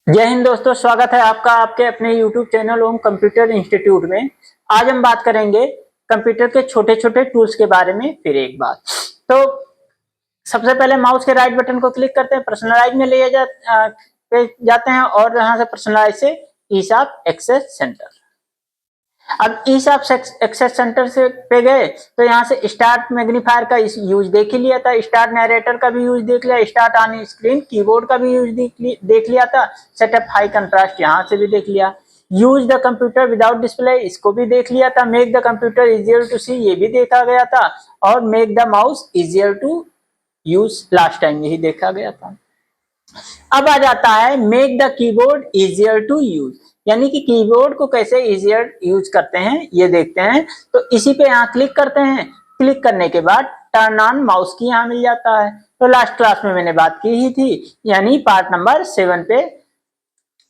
जय हिंद दोस्तों, स्वागत है आपका आपके अपने YouTube चैनल ओम कंप्यूटर इंस्टीट्यूट में। आज हम बात करेंगे कंप्यूटर के छोटे छोटे टूल्स के बारे में। फिर एक बात तो सबसे पहले माउस के राइट बटन को क्लिक करते हैं, पर्सनलाइज में पे जाते हैं और यहाँ से पर्सनलाइज से ईसाफ एक्सेस सेंटर। अब ईसाफ एक्सेस सेंटर से पे गए तो यहाँ से स्टार्ट मैग्नीफायर का यूज देख ही लिया था, स्टार्ट नरेटर का भी यूज देख लिया, स्टार्ट ऑन स्क्रीन कीबोर्ड का भी यूज देख लिया था, सेटअप हाई कंट्रास्ट यहाँ से भी देख लिया, use the computer without display इसको भी देख लिया था, make the computer easier to see ये भी देखा गया था, और make the mouse easier to use last time यही देखा गया था। अब आ जाता है make the keyboard easier to use, यानी कि कीबोर्ड को कैसे इजियर यूज करते हैं ये देखते हैं। तो इसी पे यहाँ क्लिक करते हैं, क्लिक करने के बाद टर्न ऑन माउस की यहाँ मिल जाता है। तो लास्ट क्लास में मैंने बात की ही थी, यानी पार्ट नंबर 7 पे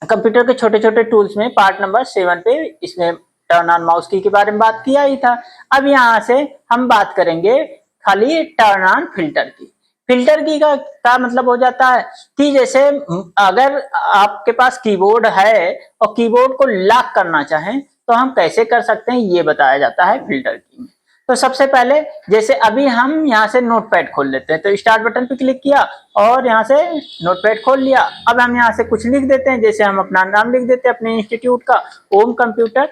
कंप्यूटर के छोटे छोटे टूल्स में पार्ट नंबर 7 पे इसमें टर्न ऑन माउस की के बारे में बात किया ही था। अब यहाँ से हम बात करेंगे खाली टर्न ऑन फिल्टर की। फिल्टर की का मतलब हो जाता है कि जैसे अगर आपके पास कीबोर्ड है और कीबोर्ड को लॉक करना चाहें तो हम कैसे कर सकते हैं ये बताया जाता है फिल्टर की में। तो सबसे पहले जैसे अभी हम यहाँ से नोटपैड खोल लेते हैं, तो स्टार्ट बटन पे क्लिक किया और यहाँ से नोटपैड खोल लिया। अब हम यहाँ से कुछ लिख देते हैं, जैसे हम अपना नाम लिख देते हैं अपने इंस्टीट्यूट का, ओम कंप्यूटर।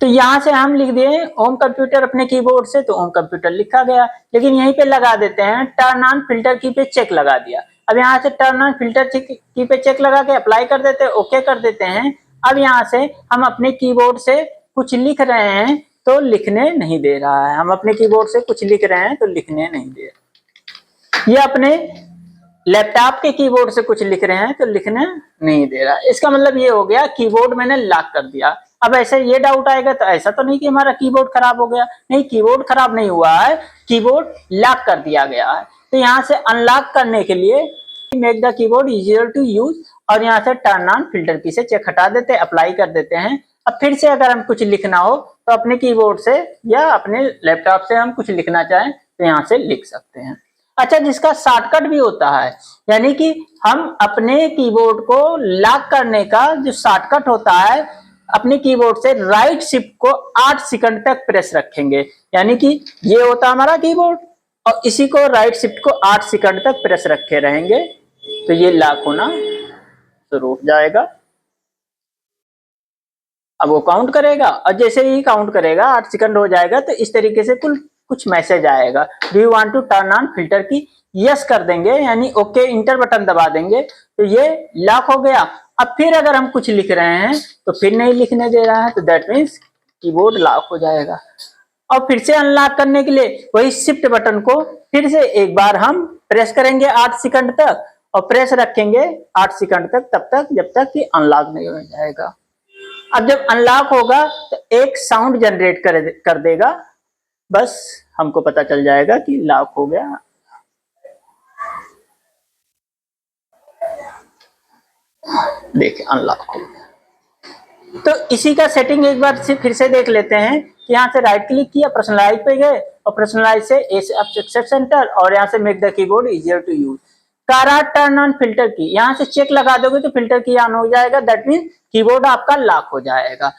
तो यहाँ से हम लिख दिए ओम कंप्यूटर अपने कीबोर्ड से, तो ओम कंप्यूटर लिखा गया। लेकिन यहीं पे लगा देते हैं टर्न ऑन फिल्टर की पे चेक लगा दिया। अब यहाँ से टर्न ऑन फिल्टर की पे चेक लगा के अप्लाई कर देते हैं, ओके कर देते हैं। अब यहाँ से हम अपने कीबोर्ड से कुछ लिख रहे हैं तो लिखने नहीं दे रहा है, हम अपने कीबोर्ड से कुछ लिख रहे हैं तो लिखने नहीं दे रहा। ये अपने लैपटॉप के कीबोर्ड से कुछ लिख रहे हैं तो लिखने नहीं दे रहा। इसका मतलब ये हो गया कीबोर्ड मैंने लॉक कर दिया। अब ऐसे ये डाउट आएगा तो ऐसा तो नहीं कि हमारा कीबोर्ड खराब हो गया, नहीं, कीबोर्ड खराब नहीं हुआ है, कीबोर्ड लॉक कर दिया गया है। तो यहाँ से अनलॉक करने के लिए make the keyboard easier to use, और यहाँ से टर्न ऑन फिल्टर की से चेक हटा देते हैं, अप्लाई कर देते हैं। अब फिर से अगर हम कुछ लिखना हो तो अपने कीबोर्ड से या अपने लैपटॉप से हम कुछ लिखना चाहें तो यहाँ से लिख सकते हैं। अच्छा, जिसका शॉर्टकट भी होता है, यानी कि हम अपने कीबोर्ड को लॉक करने का जो शॉर्टकट होता है, अपने कीबोर्ड से राइट शिफ्ट को 8 सेकंड तक प्रेस रखेंगे, यानी कि ये होता है हमारा कीबोर्ड, और इसी को राइट शिफ्ट को 8 सेकंड तक प्रेस रखे रहेंगे तो ये लॉक होना शुरू हो जाएगा। अब वो काउंट करेगा और जैसे ही काउंट करेगा 8 सेकंड हो जाएगा तो इस तरीके से कुछ मैसेज आएगा, do you want to turn on filter key, yes कर देंगे, यानी ओके इंटर बटन दबा देंगे तो ये लॉक हो गया। अब फिर अगर हम कुछ लिख रहे हैं तो फिर नहीं लिखने दे रहा है, तो दैट मीन्स कीबोर्ड लॉक हो जाएगा। और फिर से अनलॉक करने के लिए वही शिफ्ट बटन को फिर से एक बार हम प्रेस करेंगे 8 सेकंड तक, और प्रेस रखेंगे 8 सेकंड तक, तब तक जब तक कि अनलॉक नहीं हो जाएगा। अब जब अनलॉक होगा तो एक साउंड जनरेट कर देगा, बस हमको पता चल जाएगा कि लॉक हो गया। देखिए अनलॉक हो गया। तो इसी का सेटिंग एक बार से फिर से देख लेते हैं कि यहाँ से राइट क्लिक किया, पर्सनलाइज पे गए और पर्सनलाइज से एक्सेस सेंटर, और यहाँ से make the keyboard easier to use, कारा टर्न ऑन फिल्टर की, यहाँ से चेक लगा दोगे तो फिल्टर की ऑन हो जाएगा, दैट मीन कीबोर्ड आपका लॉक हो जाएगा।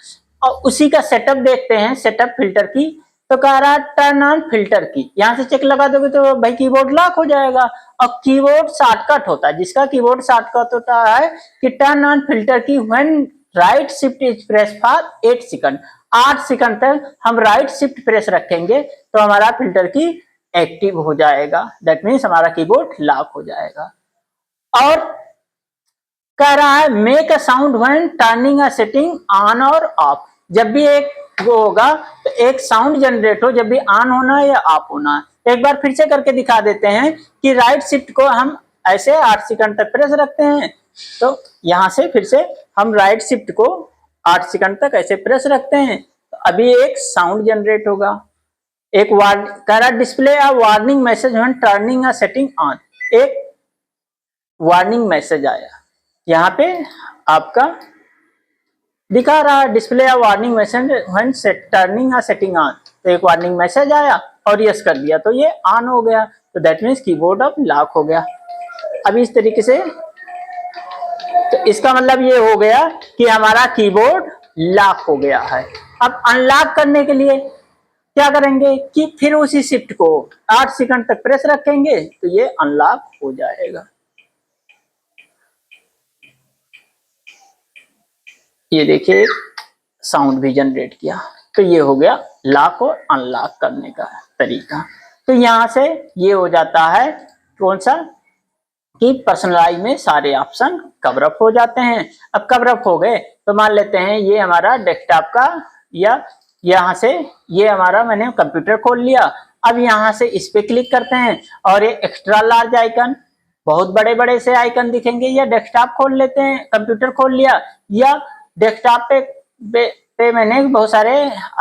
और उसी का सेटअप देखते हैं, सेटअप फिल्टर की, तो कह रहा टर्न ऑन फिल्टर की, यहाँ से चेक लगा दोगे तो भाई कीबोर्ड लॉक हो जाएगा। और कीबोर्ड शॉर्टकट होता है, जिसका कीबोर्ड शॉर्टकट होता है कि टर्न ऑन फिल्टर की when right shift is press for 8 second, 8 second तक हम राइट शिफ्ट प्रेस रखेंगे तो हमारा फिल्टर की एक्टिव हो जाएगा, दैट मीन्स हमारा कीबोर्ड लॉक हो जाएगा। और कह रहा है make a sound when turning a setting on और ऑफ, जब भी एक वो होगा तो एक साउंड जनरेट हो, जब भी ऑन होना है या ऑफ होना है। एक बार फिर से करके दिखा देते हैं कि राइट शिफ्ट को हम ऐसे 8 सेकंड तक प्रेस रखते हैं, तो यहां से फिर से हम राइट शिफ्ट को 8 सेकंड तक ऐसे प्रेस रखते हैं तो अभी एक साउंड जनरेट होगा। एक display a warning message when turning a setting on, एक वार्निंग मैसेज आया, यहाँ पे आपका दिखा रहा है display a warning message when turning a setting on, तो एक वार्निंग मैसेज आया और यस कर दिया तो ये ऑन हो गया, तो दैट मीन्स कीबोर्ड अब लॉक हो गया। अभी इस तरीके से, तो इसका मतलब ये हो गया कि हमारा कीबोर्ड लॉक हो गया है। अब अनलॉक करने के लिए क्या करेंगे कि फिर उसी शिफ्ट को 8 सेकंड तक प्रेस रखेंगे तो ये अनलॉक हो जाएगा। ये देखिए साउंड भी जनरेट किया, तो ये हो गया लॉक और अनलॉक करने का तरीका। तो यहां से ये हो जाता है कौन सा कि पर्सनलाइज में सारे ऑप्शन कवर अप हो जाते हैं। अब कवर अप हो गए तो मान लेते हैं ये हमारा डेस्कटॉप का, या यहाँ से ये हमारा मैंने कंप्यूटर खोल लिया। अब यहाँ से इस पे क्लिक करते हैं और ये एक्स्ट्रा लार्ज आइकन, बहुत बड़े बड़े से आइकन दिखेंगे, या डेस्कटॉप खोल लेते हैं, कंप्यूटर खोल लिया, या डेस्कटॉप पे मैंने बहुत सारे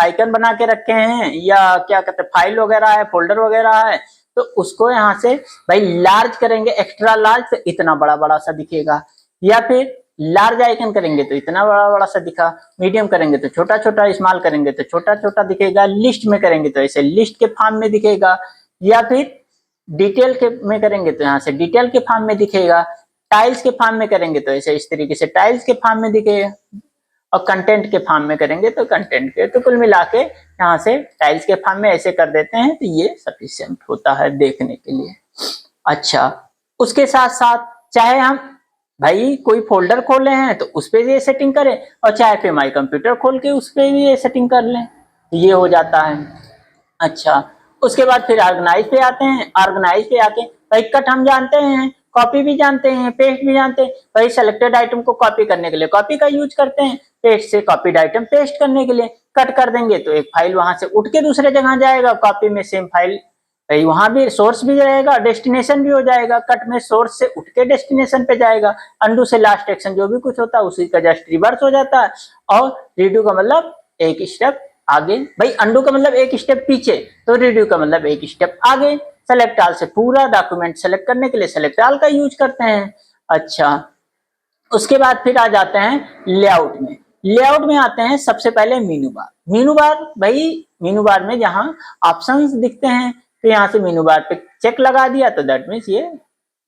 आइकन बना के रखे हैं, या क्या कहते हैं फाइल वगैरह है, फोल्डर वगैरह है, तो उसको यहाँ से भाई लार्ज करेंगे, एक्स्ट्रा लार्ज, तो इतना बड़ा बड़ा सा दिखेगा, या फिर लार्ज आइकन करेंगे तो इतना बड़ा बड़ा सा दिखा, मीडियम करेंगे तो छोटा छोटा, स्मॉल करेंगे तो छोटा छोटा दिखेगा, लिस्ट में करेंगे तो ऐसे लिस्ट के फॉर्म में दिखेगा, या फिर डिटेल के में करेंगे तो यहाँ से डिटेल के फॉर्म में दिखेगा, टाइल्स के फॉर्म में करेंगे तो ऐसे इस तरीके से टाइल्स के फॉर्म में दिखेगा, और कंटेंट के फॉर्म में करेंगे तो कंटेंट के। तो कुल मिला के यहाँ से टाइल्स के फॉर्म में ऐसे कर देते हैं तो ये सफिशिएंट होता है देखने के लिए। अच्छा, उसके साथ साथ चाहे हम भाई कोई फोल्डर खोले हैं तो उस पर ये सेटिंग करें, और चाहे फिर माई कंप्यूटर खोल के उस पर भी ये सेटिंग कर लें, ये हो जाता है। अच्छा, उसके बाद फिर ऑर्गेनाइज पे आते हैं। ऑर्गेनाइज पे आके भाई कट हम जानते हैं, कॉपी भी जानते हैं, पेस्ट भी जानते हैं। भाई सेलेक्टेड आइटम को कॉपी करने के लिए कॉपी का यूज करते हैं, पेस्ट से कॉपीड आइटम पेस्ट करने के लिए कट कर देंगे तो एक फाइल वहां से उठ के दूसरे जगह जाएगा, कॉपी में सेम फाइल भाई वहां भी सोर्स भी रहेगा, डेस्टिनेशन भी हो जाएगा। कट में सोर्स से उठ के डेस्टिनेशन पे जाएगा, अंडू से लास्ट एक्शन जो भी कुछ होता है उसी का जस्ट रिवर्स हो जाता है, और रीडू का मतलब एक स्टेप आगे, भाई अंडू का मतलब एक स्टेप पीछे, तो रीडू का मतलब एक स्टेप आगे। सेलेक्ट ऑल से पूरा डॉक्यूमेंट सेलेक्ट करने के लिए सेलेक्ट ऑल का यूज करते हैं। अच्छा, उसके बाद फिर आ जाते हैं लेआउट में। लेआउट में आते हैं सबसे पहले मीनू बार। मीनू बार भाई मीनू बार में जहां ऑप्शंस दिखते हैं तो यहाँ से मीनू बार पे चेक लगा दिया तो दैट मीन्स ये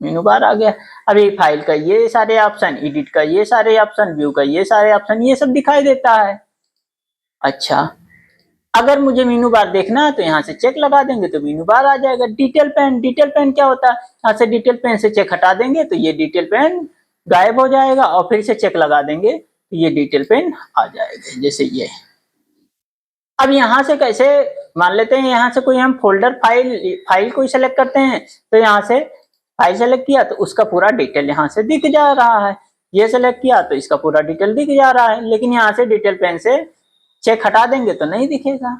मीनू बार आ गया। अभी फाइल का ये सारे ऑप्शन, एडिट का ये सारे ऑप्शन, व्यू का ये सारे ऑप्शन, ये सब दिखाई देता है। अच्छा, अगर मुझे मीनू बार देखना है तो यहाँ से चेक लगा देंगे तो मीनू बार आ जाएगा। डिटेल पेन, डिटेल पेन क्या होता है, यहाँ से डिटेल पेन से चेक हटा देंगे तो ये डिटेल पेन गायब हो जाएगा, और फिर से चेक लगा देंगे तो ये डिटेल पेन आ जाएगा, जैसे ये। अब यहाँ से कैसे मान लेते हैं, यहाँ से कोई हम फोल्डर फाइल कोई सेलेक्ट करते हैं तो यहाँ से फाइल सेलेक्ट किया तो उसका पूरा डिटेल यहाँ से दिख जा रहा है, ये सेलेक्ट किया तो इसका पूरा डिटेल दिख जा रहा है। लेकिन यहाँ से डिटेल पेन से चेक हटा देंगे तो नहीं दिखेगा,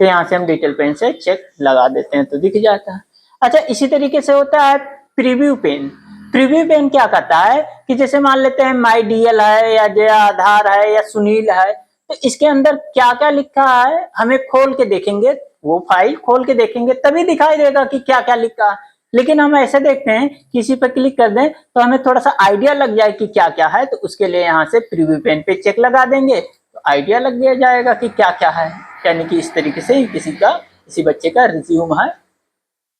तो यहाँ से हम डिटेल पेन से चेक लगा देते हैं तो दिख जाता है। अच्छा, इसी तरीके से होता है प्रीव्यू पेन। प्रीव्यू पेन क्या करता है कि जैसे मान लेते हैं माई डीएल है, या जया आधार है, या सुनील है, तो इसके अंदर क्या क्या लिखा है हमें खोल के देखेंगे, वो फाइल खोल के देखेंगे तभी दिखाई देगा कि क्या क्या लिखा है। लेकिन हम ऐसे देखते हैं किसी पर क्लिक कर दें तो हमें थोड़ा सा आइडिया लग जाए कि क्या क्या है, तो उसके लिए यहाँ से प्रीव्यू पेन पे चेक लगा देंगे तो आइडिया लग जाएगा कि क्या क्या है। यानी कि इस तरीके से किसी बच्चे का रिज्यूम है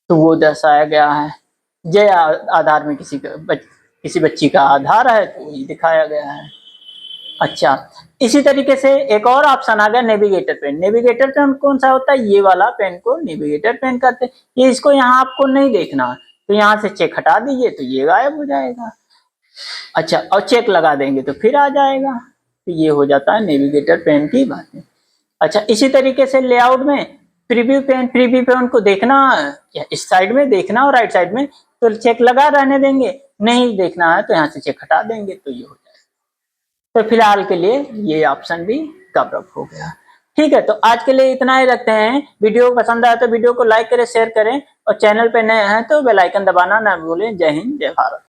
तो वो दर्शाया गया है, जय आधार में किसी बच्ची का आधार है तो वही दिखाया गया है। अच्छा, इसी तरीके से एक और ऑप्शन आ गया नेविगेटर पेन। नेविगेटर पेन कौन सा होता है, ये वाला पेन को नेविगेटर पेन कहते हैं। ये इसको यहाँ आपको नहीं देखना, तो यहाँ से चेक हटा दीजिए तो ये गायब हो जाएगा। अच्छा, और चेक लगा देंगे तो फिर आ जाएगा, तो ये हो जाता है नेविगेटर पेन की बातें। अच्छा, इसी तरीके से लेआउट में प्रीव्यू पेन को देखना, इस साइड में देखना और राइट साइड में, तो चेक लगा रहने देंगे, नहीं देखना है तो यहाँ से चेक हटा देंगे तो ये हो जाएगा। तो फिलहाल के लिए ये ऑप्शन भी कवर अप हो गया। ठीक है, तो आज के लिए इतना ही रखते हैं। वीडियो पसंद आया तो वीडियो को लाइक करें, शेयर करें, और चैनल पे नए हैं तो बेल आइकन दबाना ना भूलें। जय हिंद, जय भारत।